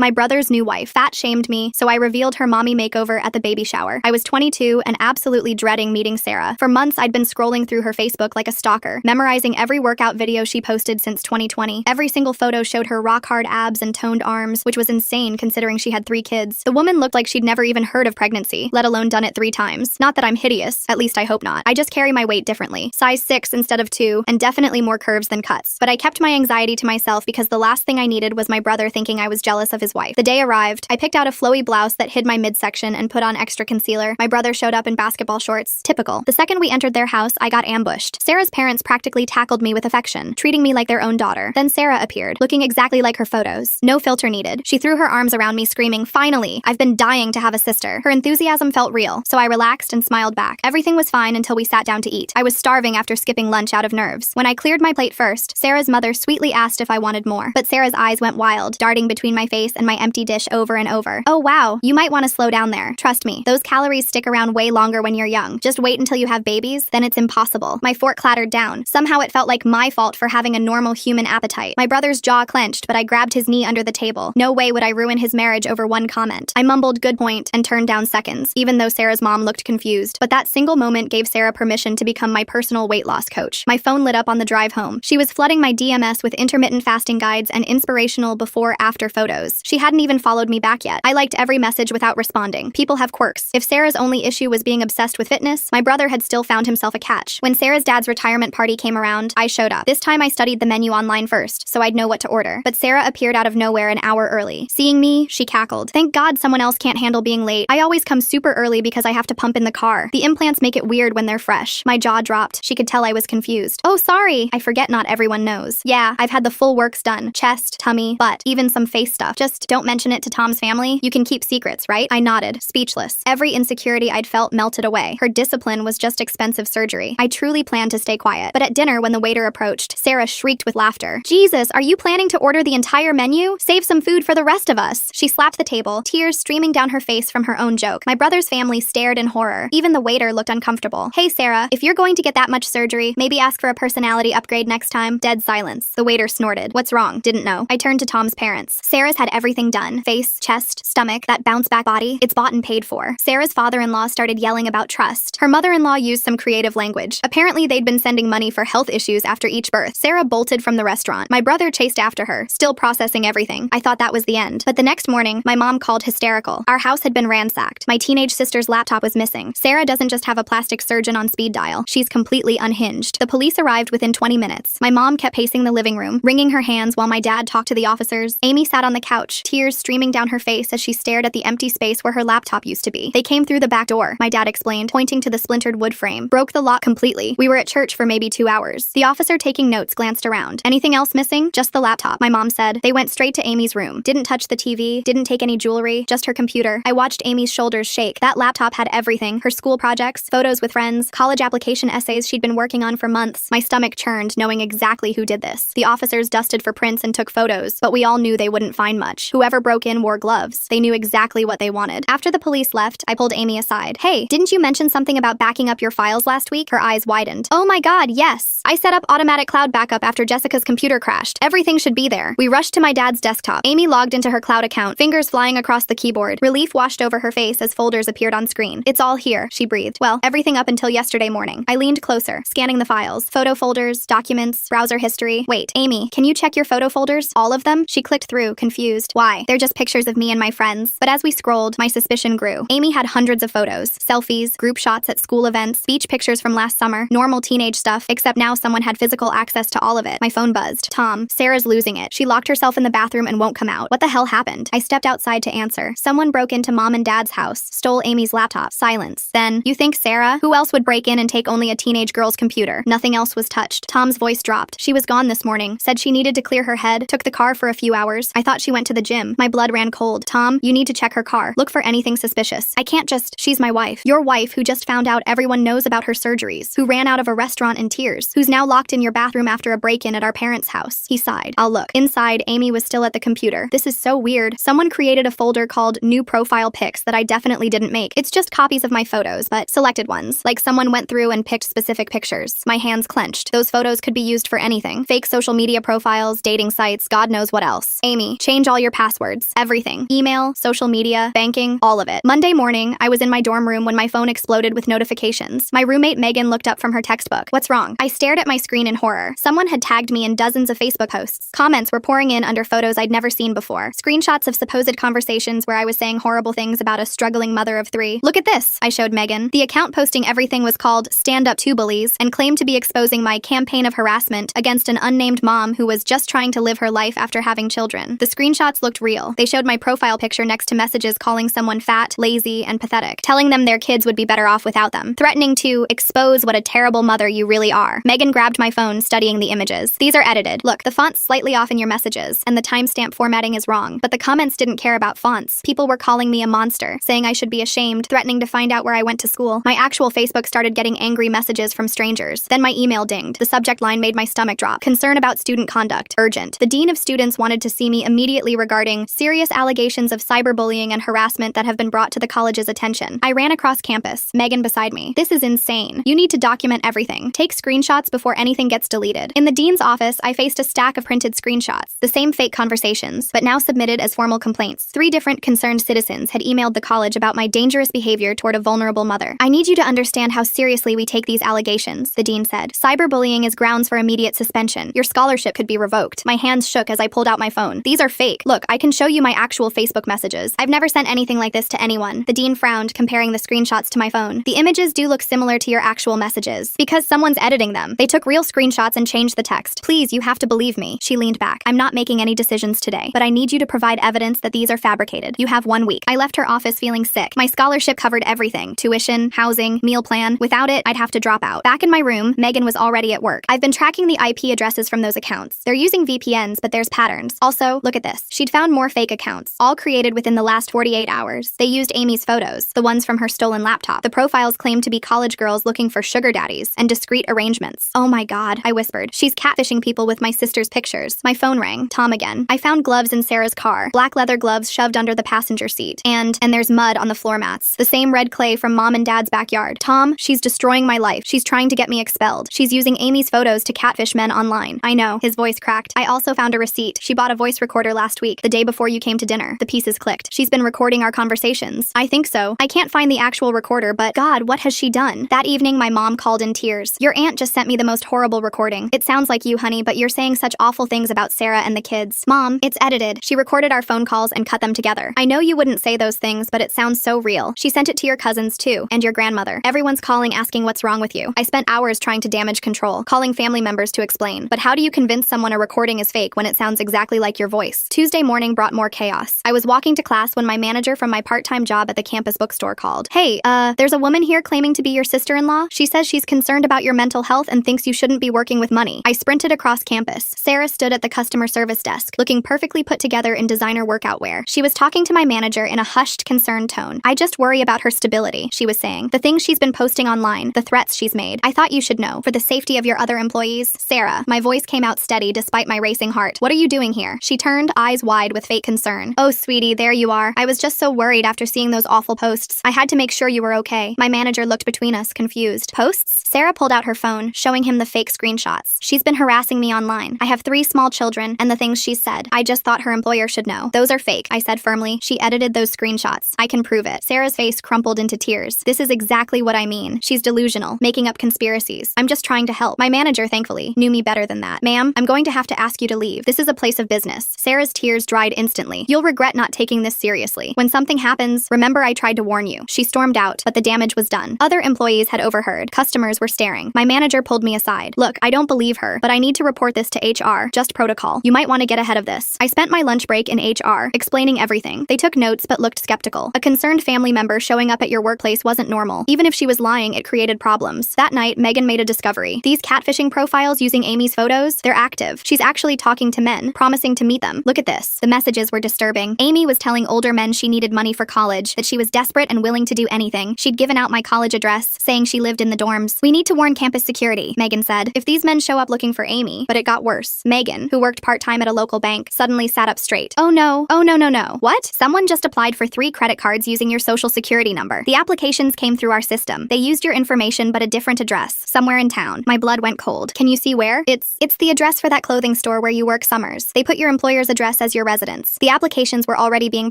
My brother's new wife fat-shamed me, so I revealed her mommy makeover at the baby shower. I was 22 and absolutely dreading meeting Sarah. For months, I'd been scrolling through her Facebook like a stalker, memorizing every workout video she posted since 2020. Every single photo showed her rock-hard abs and toned arms, which was insane considering she had 3 kids. The woman looked like she'd never even heard of pregnancy, let alone done it 3 times. Not that I'm hideous, at least I hope not. I just carry my weight differently. Size 6 instead of 2, and definitely more curves than cuts. But I kept my anxiety to myself because the last thing I needed was my brother thinking I was jealous of his wife. The day arrived. I picked out a flowy blouse that hid my midsection and put on extra concealer. My brother showed up in basketball shorts. Typical. The second we entered their house, I got ambushed. Sarah's parents practically tackled me with affection, treating me like their own daughter. Then Sarah appeared, looking exactly like her photos. No filter needed. She threw her arms around me, screaming, "Finally! I've been dying to have a sister." Her enthusiasm felt real, so I relaxed and smiled back. Everything was fine until we sat down to eat. I was starving after skipping lunch out of nerves. When I cleared my plate first, Sarah's mother sweetly asked if I wanted more. But Sarah's eyes went wild, darting between my face and my empty dish over and over. "Oh wow, you might want to slow down there. Trust me, those calories stick around way longer when you're young. Just wait until you have babies, then it's impossible." My fork clattered down. Somehow it felt like my fault for having a normal human appetite. My brother's jaw clenched, but I grabbed his knee under the table. No way would I ruin his marriage over one comment. I mumbled "good point" and turned down seconds, even though Sarah's mom looked confused. But that single moment gave Sarah permission to become my personal weight loss coach. My phone lit up on the drive home. She was flooding my DMs with intermittent fasting guides and inspirational before-after photos. She hadn't even followed me back yet. I liked every message without responding. People have quirks. If Sarah's only issue was being obsessed with fitness, my brother had still found himself a catch. When Sarah's dad's retirement party came around, I showed up. This time I studied the menu online first, so I'd know what to order. But Sarah appeared out of nowhere an hour early. Seeing me, she cackled. "Thank God someone else can't handle being late. I always come super early because I have to pump in the car. The implants make it weird when they're fresh." My jaw dropped. She could tell I was confused. "Oh, sorry." I forget not everyone knows. Yeah, I've had the full works done. Chest, tummy, butt, even some face stuff. Just don't mention it to Tom's family. You can keep secrets, right? I nodded, speechless. Every insecurity I'd felt melted away. Her discipline was just expensive surgery. I truly planned to stay quiet. But at dinner, when the waiter approached, Sarah shrieked with laughter. "Jesus, are you planning to order the entire menu? Save some food for the rest of us." She slapped the table, tears streaming down her face from her own joke. My brother's family stared in horror. Even the waiter looked uncomfortable. "Hey, Sarah, if you're going to get that much surgery, maybe ask for a personality upgrade next time." Dead silence. The waiter snorted. "What's wrong?" Didn't know. I turned to Tom's parents. Sarah's had everything done. Face, chest, stomach, that bounce-back body. It's bought and paid for. Sarah's father-in-law started yelling about trust. Her mother-in-law used some creative language. Apparently, they'd been sending money for health issues after each birth. Sarah bolted from the restaurant. My brother chased after her, still processing everything. I thought that was the end. But the next morning, my mom called hysterical. Our house had been ransacked. My teenage sister's laptop was missing. Sarah doesn't just have a plastic surgeon on speed dial. She's completely unhinged. The police arrived within 20 minutes. My mom kept pacing the living room, wringing her hands while my dad talked to the officers. Amy sat on the couch, tears streaming down her face as she stared at the empty space where her laptop used to be. "They came through the back door," my dad explained, pointing to the splintered wood frame. "Broke the lock completely. We were at church for maybe 2 hours." The officer taking notes glanced around. "Anything else missing?" "Just the laptop," my mom said. They went straight to Amy's room. Didn't touch the TV, didn't take any jewelry, just her computer. I watched Amy's shoulders shake. That laptop had everything. Her school projects, photos with friends, college application essays she'd been working on for months. My stomach churned, knowing exactly who did this. The officers dusted for prints and took photos, but we all knew they wouldn't find much. Whoever broke in wore gloves. They knew exactly what they wanted. After the police left, I pulled Amy aside. "Hey, didn't you mention something about backing up your files last week?" Her eyes widened. "Oh my God, yes. I set up automatic cloud backup after Jessica's computer crashed. Everything should be there." We rushed to my dad's desktop. Amy logged into her cloud account, fingers flying across the keyboard. Relief washed over her face as folders appeared on screen. "It's all here," she breathed. "Well, everything up until yesterday morning." I leaned closer, scanning the files. Photo folders, documents, browser history. "Wait, Amy, can you check your photo folders? All of them?" She clicked through, confused. "Why? They're just pictures of me and my friends." But as we scrolled, my suspicion grew. Amy had hundreds of photos. Selfies, group shots at school events, beach pictures from last summer, normal teenage stuff, except now someone had physical access to all of it. My phone buzzed. "Tom, Sarah's losing it. She locked herself in the bathroom and won't come out." What the hell happened? I stepped outside to answer. Someone broke into Mom and Dad's house, stole Amy's laptop. Silence. Then, "You think Sarah? Who else would break in and take only a teenage girl's computer?" Nothing else was touched. Tom's voice dropped. "She was gone this morning. Said she needed to clear her head. Took the car for a few hours. I thought she went to the gym." My blood ran cold. "Tom, you need to check her car. Look for anything suspicious. I can't just— She's my wife. Your wife who just found out everyone knows about her surgeries. Who ran out of a restaurant in tears. Who's now locked in your bathroom after a break-in at our parents' house." He sighed. "I'll look." Inside, Amy was still at the computer. "This is so weird. Someone created a folder called New Profile Pics that I definitely didn't make. It's just copies of my photos, but selected ones. Like someone went through and picked specific pictures." My hands clenched. Those photos could be used for anything. Fake social media profiles, dating sites, God knows what else. "Amy, change all your your passwords, everything. Email, social media, banking, all of it. Monday morning, I was in my dorm room when my phone exploded with notifications. My roommate Megan looked up from her textbook. What's wrong? I stared at my screen in horror. Someone had tagged me in dozens of Facebook posts. Comments were pouring in under photos I'd never seen before. Screenshots of supposed conversations where I was saying horrible things about a struggling mother of 3. Look at this, I showed Megan. The account posting everything was called Stand Up to Bullies and claimed to be exposing my campaign of harassment against an unnamed mom who was just trying to live her life after having children. The screenshots looked real. They showed my profile picture next to messages calling someone fat, lazy, and pathetic, telling them their kids would be better off without them, threatening to expose what a terrible mother you really are. Megan grabbed my phone, studying the images. These are edited. Look, the font's slightly off in your messages, and the timestamp formatting is wrong, but the comments didn't care about fonts. People were calling me a monster, saying I should be ashamed, threatening to find out where I went to school. My actual Facebook started getting angry messages from strangers. Then my email dinged. The subject line made my stomach drop. Concern about student conduct. Urgent. The dean of students wanted to see me immediately regarding serious allegations of cyberbullying and harassment that have been brought to the college's attention. I ran across campus, Megan beside me. This is insane. You need to document everything. Take screenshots before anything gets deleted. In the dean's office, I faced a stack of printed screenshots, the same fake conversations, but now submitted as formal complaints. 3 different concerned citizens had emailed the college about my dangerous behavior toward a vulnerable mother. I need you to understand how seriously we take these allegations, the dean said. Cyberbullying is grounds for immediate suspension. Your scholarship could be revoked. My hands shook as I pulled out my phone. These are fake. Look, I can show you my actual Facebook messages. I've never sent anything like this to anyone. The dean frowned, comparing the screenshots to my phone. The images do look similar to your actual messages. Because someone's editing them. They took real screenshots and changed the text. Please, you have to believe me. She leaned back. I'm not making any decisions today, but I need you to provide evidence that these are fabricated. You have 1 week. I left her office feeling sick. My scholarship covered everything. Tuition, housing, meal plan. Without it, I'd have to drop out. Back in my room, Megan was already at work. I've been tracking the IP addresses from those accounts. They're using VPNs, but there's patterns. Also, look at this. She'd found more fake accounts, all created within the last 48 hours. They used Amy's photos, the ones from her stolen laptop. The profiles claimed to be college girls looking for sugar daddies and discreet arrangements. Oh my god, I whispered. She's catfishing people with my sister's pictures. My phone rang. Tom again. I found gloves in Sarah's car. Black leather gloves shoved under the passenger seat. And there's mud on the floor mats. The same red clay from mom and dad's backyard. Tom, she's destroying my life. She's trying to get me expelled. She's using Amy's photos to catfish men online. I know. His voice cracked. I also found a receipt. She bought a voice recorder last week, the day before you came to dinner. The pieces clicked. She's been recording our conversations. I think so. I can't find the actual recorder, but God, what has she done? That evening, my mom called in tears. Your aunt just sent me the most horrible recording. It sounds like you, honey, but you're saying such awful things about Sarah and the kids. Mom, it's edited. She recorded our phone calls and cut them together. I know you wouldn't say those things, but it sounds so real. She sent it to your cousins too, and your grandmother. Everyone's calling asking what's wrong with you. I spent hours trying to damage control, calling family members to explain. But how do you convince someone a recording is fake when it sounds exactly like your voice? Tuesday morning brought more chaos. I was walking to class when my manager from my part-time job at the campus bookstore called. Hey, there's a woman here claiming to be your sister-in-law. She says she's concerned about your mental health and thinks you shouldn't be working with money. I sprinted across campus. Sarah stood at the customer service desk, looking perfectly put together in designer workout wear. She was talking to my manager in a hushed, concerned tone. I just worry about her stability, she was saying. The things she's been posting online, the threats she's made. I thought you should know. For the safety of your other employees. Sarah, my voice came out steady despite my racing heart. What are you doing here? She turned, eyes wide with fake concern. Oh, sweetie, there you are. I was just so worried after seeing those awful posts. I had to make sure you were okay. My manager looked between us, confused. Posts? Sarah pulled out her phone, showing him the fake screenshots. She's been harassing me online. I have 3 small children, and the things she said. I just thought her employer should know. Those are fake, I said firmly. She edited those screenshots. I can prove it. Sarah's face crumpled into tears. This is exactly what I mean. She's delusional, making up conspiracies. I'm just trying to help. My manager, thankfully, knew me better than that. Ma'am, I'm going to have to ask you to leave. This is a place of business. Sarah's tears dried instantly. You'll regret not taking this seriously. When something happens, remember I tried to warn you. She stormed out, but the damage was done. Other employees had overheard. Customers were staring. My manager pulled me aside. Look, I don't believe her, but I need to report this to HR. Just protocol. You might want to get ahead of this. I spent my lunch break in HR, explaining everything. They took notes but looked skeptical. A concerned family member showing up at your workplace wasn't normal. Even if she was lying, it created problems. That night, Megan made a discovery. These catfishing profiles using Amy's photos, they're active. She's actually talking to men, promising to meet them. Look at this. The messages were disturbing. Amy was telling older men she needed money for college, that she was desperate and willing to do anything. She'd given out my college address, saying she lived in the dorms. We need to warn campus security, Megan said. If these men show up looking for Amy, but it got worse. Megan, who worked part-time at a local bank, suddenly sat up straight. Oh no. Oh no no no. What? Someone just applied for 3 credit cards using your social security number. The applications came through our system. They used your information but a different address, somewhere in town. My blood went cold. Can you see where? It's the address for that clothing store where you work summers. They put your employer's address as as your residence. The applications were already being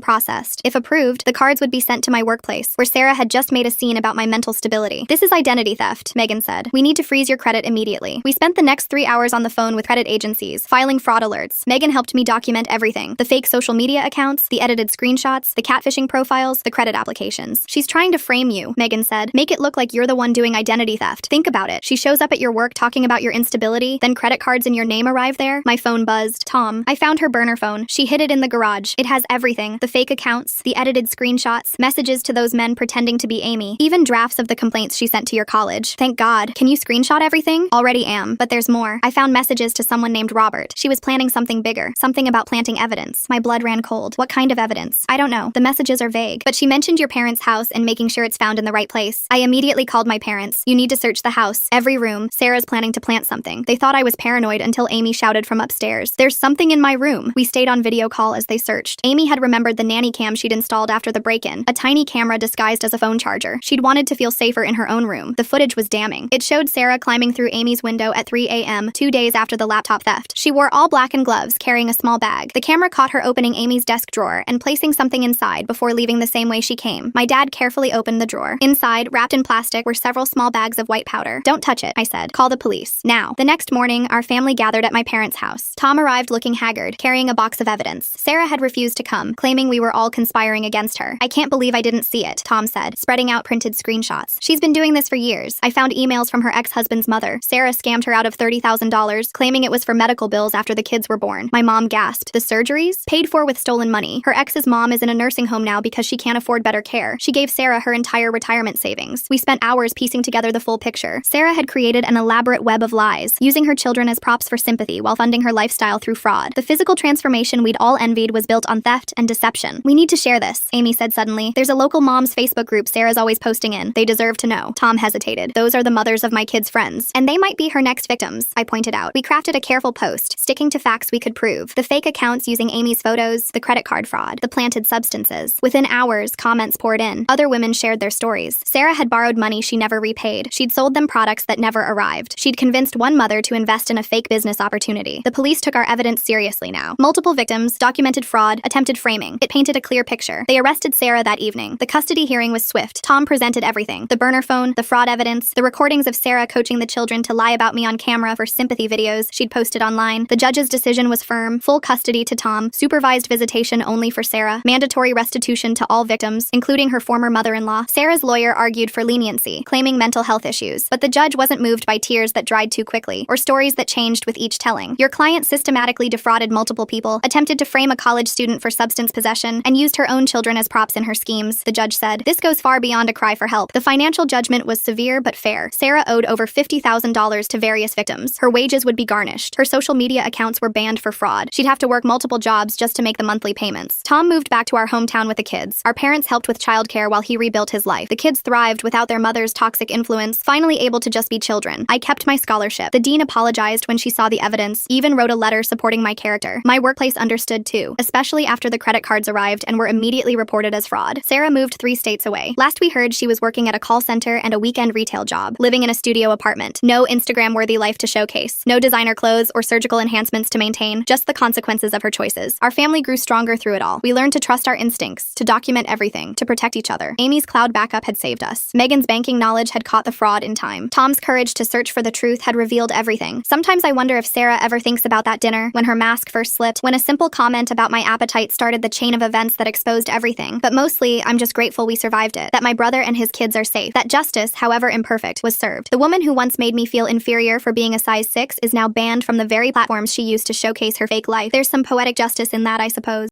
processed. If approved, the cards would be sent to my workplace, where Sarah had just made a scene about my mental stability. This is identity theft, Megan said. We need to freeze your credit immediately. We spent the next 3 hours on the phone with credit agencies, filing fraud alerts. Megan helped me document everything: the fake social media accounts, the edited screenshots, the catfishing profiles, the credit applications. She's trying to frame you, Megan said. Make it look like you're the one doing identity theft. Think about it. She shows up at your work talking about your instability, then credit cards in your name arrive there. My phone buzzed. Tom. I found her burner phone. She hid it in the garage. It has everything: the fake accounts, the edited screenshots, messages to those men pretending to be Amy, even drafts of the complaints she sent to your college. Thank God. Can you screenshot everything? Already am, but there's more. I found messages to someone named Robert. She was planning something bigger, something about planting evidence. My blood ran cold. What kind of evidence? I don't know. The messages are vague, but she mentioned your parents' house and making sure it's found in the right place. I immediately called my parents. You need to search the house. Every room. Sarah's planning to plant something. They thought I was paranoid until Amy shouted from upstairs, "There's something in my room." We stayed on video call as they searched. Amy had remembered the nanny cam she'd installed after the break-in, a tiny camera disguised as a phone charger. She'd wanted to feel safer in her own room. The footage was damning. It showed Sarah climbing through Amy's window at 3 a.m., 2 days after the laptop theft. She wore all black and gloves, carrying a small bag. The camera caught her opening Amy's desk drawer and placing something inside before leaving the same way she came. My dad carefully opened the drawer. Inside, wrapped in plastic, were several small bags of white powder. "Don't touch it," I said. "Call the police. Now." The next morning, our family gathered at my parents' house. Tom arrived looking haggard, carrying a box of evidence. Sarah had refused to come, claiming we were all conspiring against her. "I can't believe I didn't see it," Tom said, spreading out printed screenshots. "She's been doing this for years. I found emails from her ex-husband's mother. Sarah scammed her out of $30,000, claiming it was for medical bills after the kids were born." My mom gasped. "The surgeries? Paid for with stolen money. Her ex's mom is in a nursing home now because she can't afford better care. She gave Sarah her entire retirement savings." We spent hours piecing together the full picture. Sarah had created an elaborate web of lies, using her children as props for sympathy while funding her lifestyle through fraud. The physical transformation we'd all envied was built on theft and deception. "We need to share this," Amy said suddenly. "There's a local mom's Facebook group Sarah's always posting in. They deserve to know." Tom hesitated. "Those are the mothers of my kids' friends, and they might be her next victims," I pointed out. We crafted a careful post, sticking to facts we could prove: the fake accounts using Amy's photos, the credit card fraud, the planted substances. Within hours, comments poured in. Other women shared their stories. Sarah had borrowed money she never repaid. She'd sold them products that never arrived. She'd convinced one mother to invest in a fake business opportunity. The police took our evidence seriously now. Multiple victims, documented fraud, attempted framing. It painted a clear picture. They arrested Sarah that evening. The custody hearing was swift. Tom presented everything: the burner phone, the fraud evidence, the recordings of Sarah coaching the children to lie about me on camera for sympathy videos she'd posted online. The judge's decision was firm: full custody to Tom, supervised visitation only for Sarah, mandatory restitution to all victims, including her former mother-in-law. Sarah's lawyer argued for leniency, claiming mental health issues, but the judge wasn't moved by tears that dried too quickly, or stories that changed with each telling. "Your client systematically defrauded multiple people, attempted to frame a college student for substance possession, and used her own children as props in her schemes," the judge said. "This goes far beyond a cry for help." The financial judgment was severe but fair. Sarah owed over $50,000 to various victims. Her wages would be garnished. Her social media accounts were banned for fraud. She'd have to work multiple jobs just to make the monthly payments. Tom moved back to our hometown with the kids. Our parents helped with childcare while he rebuilt his life. The kids thrived without their mother's toxic influence, finally able to just be children. I kept my scholarship. The dean apologized when she saw the evidence, even wrote a letter supporting my character. My workplace understood too, especially after the credit cards arrived and were immediately reported as fraud. Sarah moved 3 states away. Last we heard, she was working at a call center and a weekend retail job, living in a studio apartment. No Instagram-worthy life to showcase. No designer clothes or surgical enhancements to maintain, just the consequences of her choices. Our family grew stronger through it all. We learned to trust our instincts, to document everything, to protect each other. Amy's cloud backup had saved us. Megan's banking knowledge had caught the fraud in time. Tom's courage to search for the truth had revealed everything. Sometimes I wonder if Sarah ever thinks about that dinner, when her mask first slipped, when a simple comment about my appetite started the chain of events that exposed everything. But mostly, I'm just grateful we survived it, that my brother and his kids are safe, that justice, however imperfect, was served. The woman who once made me feel inferior for being a size 6 is now banned from the very platforms she used to showcase her fake life. There's some poetic justice in that, I suppose.